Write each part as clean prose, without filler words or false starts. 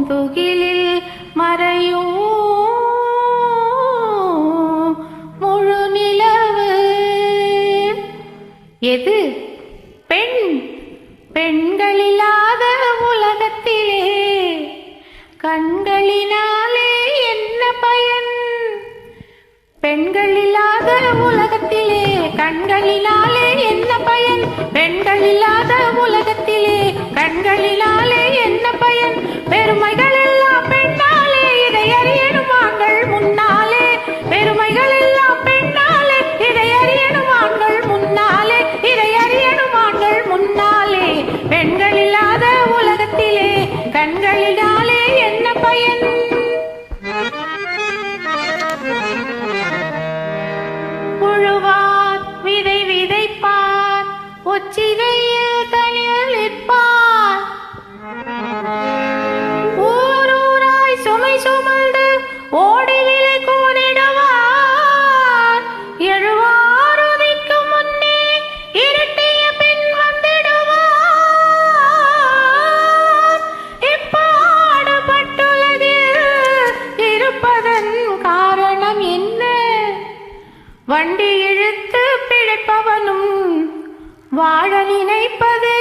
பூந்துகிலில் மறையும் முழு நிலவு. எது பெண்? பெண்களில்லாத உலகத்திலே கண்களினாலே என்ன பயன்? பெண்களில்லாத உலகத்திலே கண்களினாலே என்ன பயன்? பெண்களில்லாத உலகத்திலே கண்களினாலே என்ன பயன்? பெருமைகள் எல்லாம் பெண்ணாலே, இதை அறியணும் ஆண்கள் முன்னாலே. பெருமைகள் எல்லாம் பெண்ணாலே, இதை அறியணும் ஆண்கள் முன்னாலே. இதை அறியணும் ஆண்கள் முன்னாலே. பெண்களில்லாத உலகத்திலே கண்களினாலே என்ன பயன்? புழுவார் விதை விதைப்பார், உச்சிகையில் தனியளிப்பார். ஊரூராய் சுமை சுமந்து ஓடிவிலை கூறிடுவார். எழுவார் உதிக்கும் முன்னே இருட்டிய பின் வந்திடுவார். இப்பாடுபட்டுலகில் இருப்பதன் காரணம் என்ன? வண்டி இழுத்து பிழைப்பவனும் வாழ நினைப்பது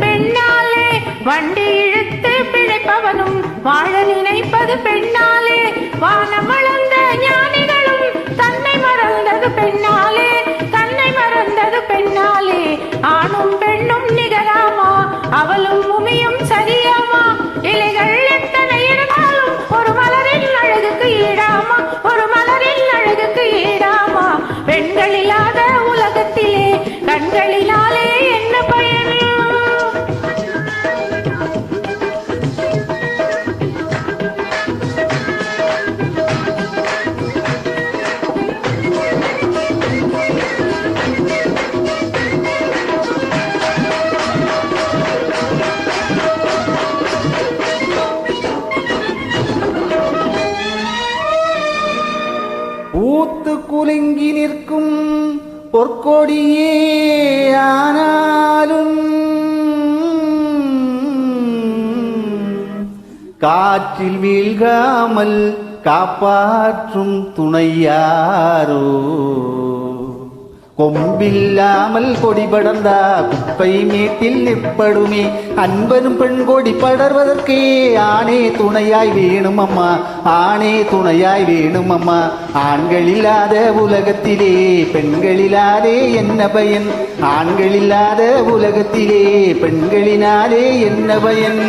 பெண்ணாலே. வண்டி இழுத்து பிழைப்பவனும் வாழ நினைப்பது பெண்ணாலே. வானம் வளர்ந்த ஞானிகளும் தன்னை மறந்தது பெண்ணாலே. தன்னை மறந்தது பெண்ணாலே. ஆணும் பெண்ணும் நிகராமா, அவளும் உமியும் சரியாமா. இலைகள் எத்தனை இருந்தாலும் ஒரு மலரின் அழகுக்கு ஈடாமா, ஒரு மலரின் அழகுக்கு ஈடாமா. பெண்களில்லாத உலகத்திலே கண்களினாலே என்ன பயன்? பூத்து குலுங்கி நிற்கும் பொற்கொடியே ஆனாலும் காற்றில் வீழ்காமல் காப்பாற்றும் துணையாரோ? கொம்பில்லாமல் கொடி படர்ந்தா குப்பை மேட்டில் நிற்படுமே. அன்பனும் பெண் கொடி படர்வதற்கே ஆணே துணையாய் வேணும் அம்மா, ஆணே துணையாய் வேணும் அம்மா. ஆண்களில்லாத உலகத்திலே பெண்களிலாதே என்ன பயன்? ஆண்களில்லாத உலகத்திலே பெண்களினாலே என்ன பயன்?